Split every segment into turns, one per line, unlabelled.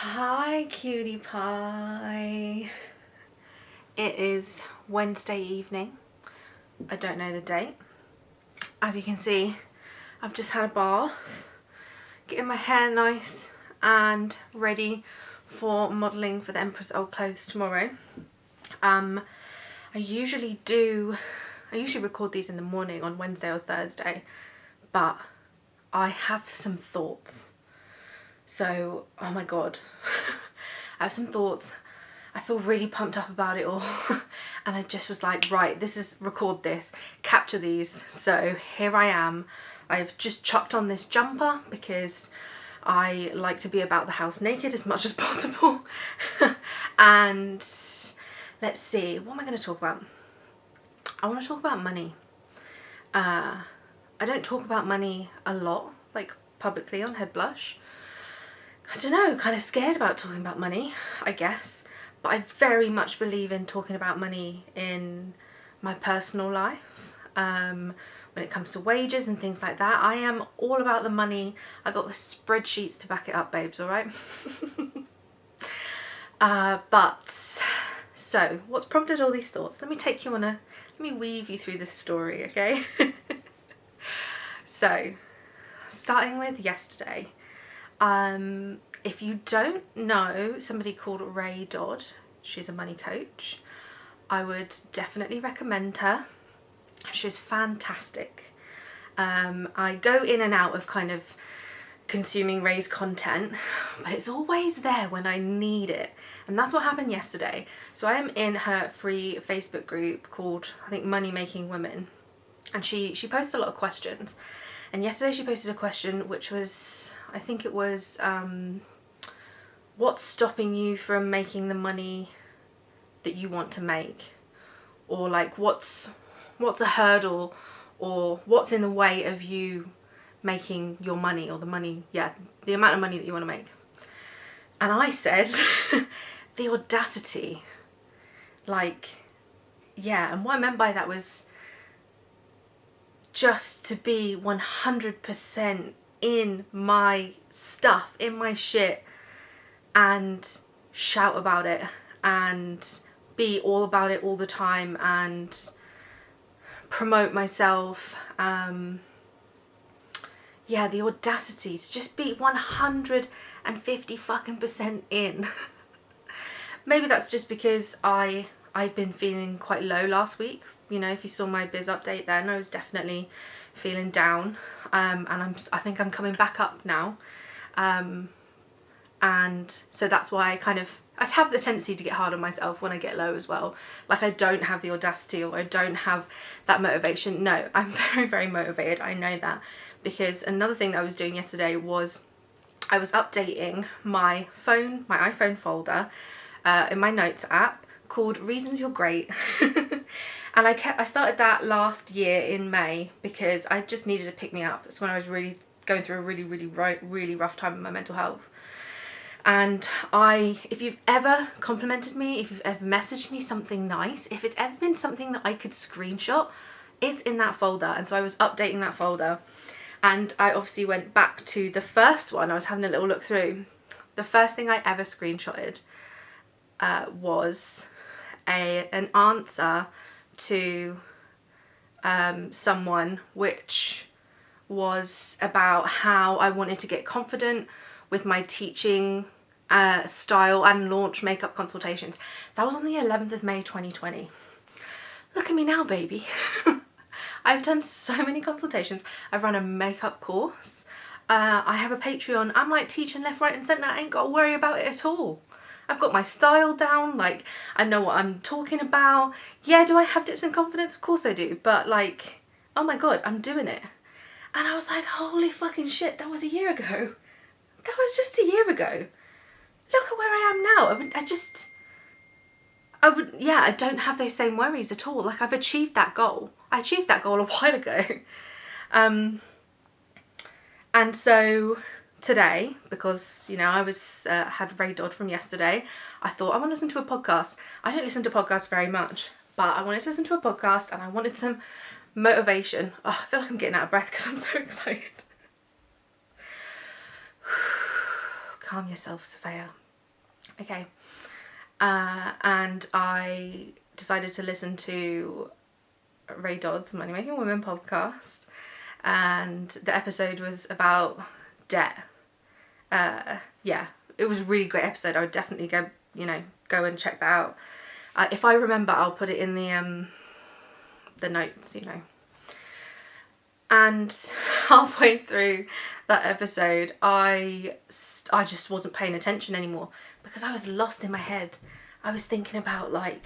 Hi cutie pie. It is Wednesday evening. I don't know the date. As you can see, I've just had a bath, getting my hair nice and ready for modelling for the Emperor's Old Clothes tomorrow. I usually record these in the morning on Wednesday or Thursday, but I have some thoughts. So, oh my god, I have some thoughts. I feel really pumped up about it all. And I just was like, right, record this, capture these. So here I am. I've just chucked on this jumper because I like to be about the house naked as much as possible. And let's see, what am I going to talk about? I want to talk about money. I don't talk about money a lot, like publicly on Head Blush. I don't know, kind of scared about talking about money, I guess. But I very much believe in talking about money in my personal life. When it comes to wages and things like that, I am all about the money. I got the spreadsheets to back it up, babes, all right? So what's prompted all these thoughts? Let me weave you through this story, okay? So, starting with yesterday. If you don't know somebody called Ray Dodd, she's a money coach, I would definitely recommend her. She's fantastic. I go in and out of kind of consuming Ray's content, but it's always there when I need it. And that's what happened yesterday. So I am in her free Facebook group called, I think, Money Making Women. And she posts a lot of questions. And yesterday she posted a question which was, I think it was, what's stopping you from making the money that you want to make? Or like what's a hurdle, or what's in the way of you making your money, or the amount of money that you want to make? And I said, the audacity. Like, yeah, and what I meant by that was just to be 100% in my stuff, in my shit, and shout about it and be all about it all the time and promote myself. Yeah, the audacity to just be 150 fucking % in. Maybe that's just because I've been feeling quite low last week. You know, if you saw my biz update then, I was definitely feeling down. And I think I'm coming back up now. And so that's why I have the tendency to get hard on myself when I get low as well. Like, I don't have the audacity, or I don't have that motivation. No, I'm very, very motivated. I know that, because another thing that I was doing yesterday was I was updating my iPhone folder in my notes app called Reasons You're Great. And I started that last year in May because I just needed to pick me up. It's when I was really going through a really rough time in my mental health. And if you've ever complimented me, if you've ever messaged me something nice, if it's ever been something that I could screenshot, it's in that folder. And so I was updating that folder, and I obviously went back to the first one. I was having a little look through. The first thing I ever screenshotted was an answer to someone, which was about how I wanted to get confident with my teaching style and launch makeup consultations. That was on the 11th of May 2020. Look at me now, baby. I've done so many consultations. I've run a makeup course. I have a Patreon. I'm like teaching left, right and centre. I ain't got to worry about it at all. I've got my style down. Like, I know what I'm talking about. Yeah, do I have dips in confidence? Of course I do. But like, oh my god, I'm doing it. And I was like, holy fucking shit, that was a year ago. That was just a year ago. Look at where I am now. I don't have those same worries at all. Like, I've achieved that goal. I achieved that goal a while ago. And so today, because, you know, I had Ray Dodd from yesterday, I thought I want to listen to a podcast. I don't listen to podcasts very much, but I wanted to listen to a podcast and I wanted some motivation. Oh, I feel like I'm getting out of breath because I'm so excited. Calm yourself, Sofaya. Okay. And I decided to listen to Ray Dodd's Money Making Women podcast, and the episode was about debt. Yeah, it was a really great episode. I would definitely go and check that out. If I remember, I'll put it in the notes, And halfway through that episode, I just wasn't paying attention anymore because I was lost in my head. I was thinking about like,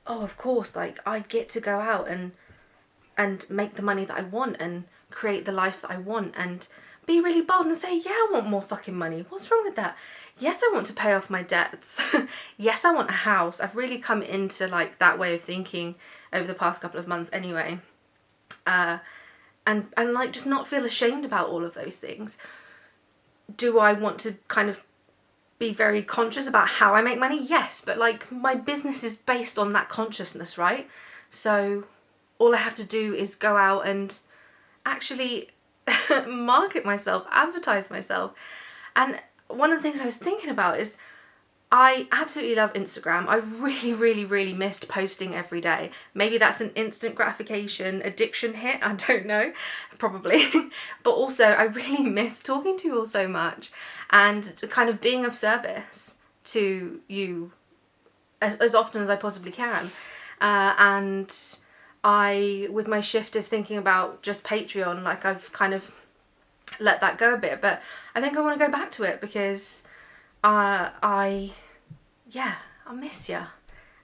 oh, of course, like I get to go out and make the money that I want and create the life that I want and be really bold and say, yeah, I want more fucking money. What's wrong with that? Yes, I want to pay off my debts. Yes, I want a house. I've really come into like that way of thinking over the past couple of months anyway. And like just not feel ashamed about all of those things. Do I want to kind of be very conscious about how I make money? Yes, but like my business is based on that consciousness, right? So all I have to do is go out and actually market myself, advertise myself. And one of the things I was thinking about is I absolutely love Instagram. I really, really, really missed posting every day. Maybe that's an instant gratification addiction hit, I don't know, probably. But also I really miss talking to you all so much and kind of being of service to you as often as I possibly can. And I, with my shift of thinking about just Patreon, like I've kind of let that go a bit, but I think I want to go back to it because I miss you,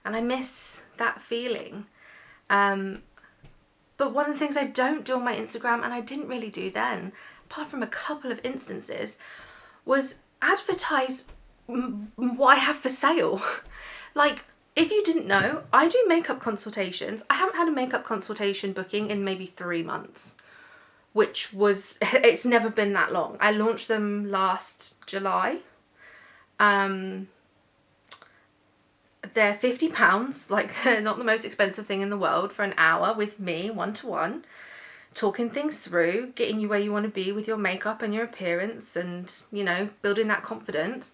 and I miss that feeling. But one of the things I don't do on my Instagram, and I didn't really do then, apart from a couple of instances, was advertise what I have for sale. Like, if you didn't know, I do makeup consultations. I haven't had a makeup consultation booking in maybe 3 months, which was, it's never been that long. I launched them last July. They're £50, like they're not the most expensive thing in the world, for an hour with me, one-to-one, talking things through, getting you where you want to be with your makeup and your appearance and, building that confidence.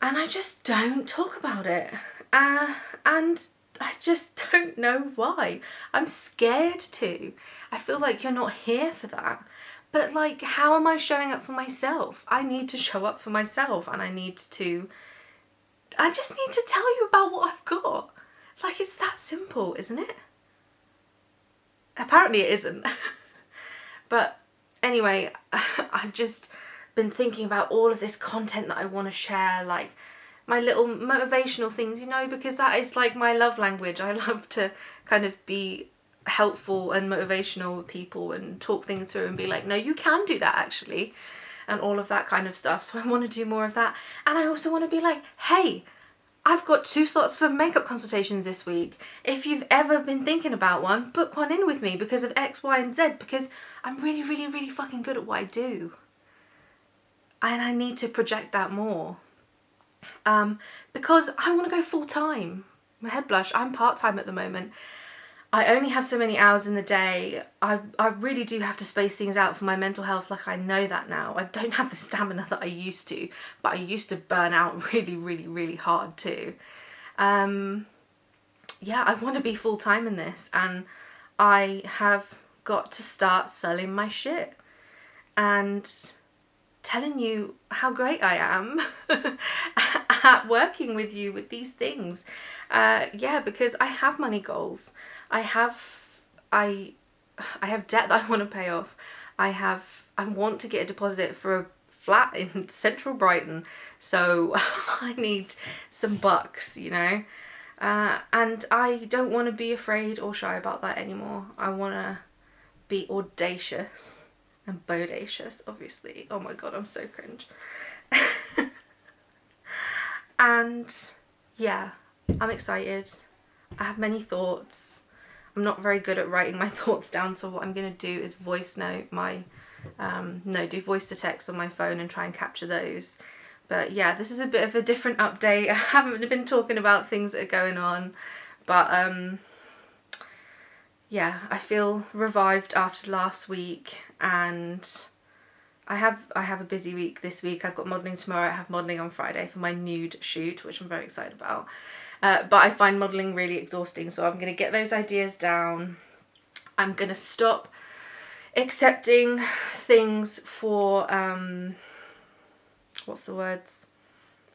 And I just don't talk about it. And I just don't know why. I'm scared to. I feel like you're not here for that. But like, how am I showing up for myself? I need to show up for myself, and I just need to tell you about what I've got. Like, it's that simple, isn't it? Apparently it isn't. But anyway, I've just been thinking about all of this content that I want to share, like my little motivational things, because that is like my love language. I love to kind of be helpful and motivational with people and talk things through and be like, no, you can do that actually, and all of that kind of stuff. So I want to do more of that. And I also want to be like, hey, I've got 2 slots for makeup consultations this week. If you've ever been thinking about one, book one in with me because of X, Y, and Z, because I'm really, really, really fucking good at what I do. And I need to project that more. Because I want to go full time. My head blush, I'm part-time at the moment. I only have so many hours in the day. I really do have to space things out for my mental health. Like, I know that now. I don't have the stamina that I used to, but I used to burn out really, really, really hard too. Yeah, I want to be full-time in this, and I have got to start selling my shit and telling you how great I am at working with you with these things. Yeah, because I have money goals. I have debt that I want to pay off. I want to get a deposit for a flat in central Brighton, so I need some bucks, and I don't want to be afraid or shy about that anymore. I want to be audacious and bodacious, obviously. Oh my god, I'm so cringe. And yeah, I'm excited. I have many thoughts. I'm not very good at writing my thoughts down, so what I'm going to do is voice note my, do voice to text on my phone and try and capture those. But yeah, this is a bit of a different update. I haven't been talking about things that are going on, but yeah, I feel revived after last week, and I have a busy week this week. I've got modelling tomorrow, I have modelling on Friday for my nude shoot, which I'm very excited about. But I find modelling really exhausting, so I'm going to get those ideas down. I'm going to stop accepting things for, what's the words?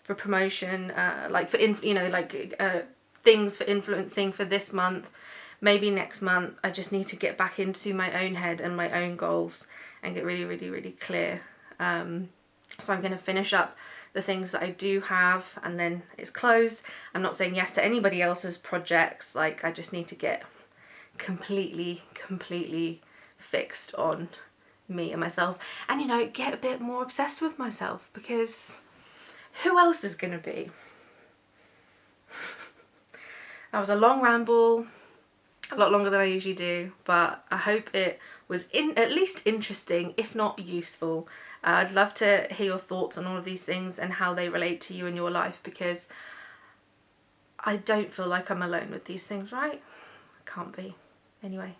For promotion, like for, things for influencing for this month. Maybe next month. I just need to get back into my own head and my own goals and get really, really, really clear. So I'm going to finish up the things that I do have, and then it's closed. I'm not saying yes to anybody else's projects. Like, I just need to get completely fixed on me and myself, and, you know, get a bit more obsessed with myself, because who else is going to be? That was a long ramble. A lot longer than I usually do, but I hope it was at least interesting, if not useful. I'd love to hear your thoughts on all of these things and how they relate to you in your life, because I don't feel like I'm alone with these things, right? I can't be. Anyway.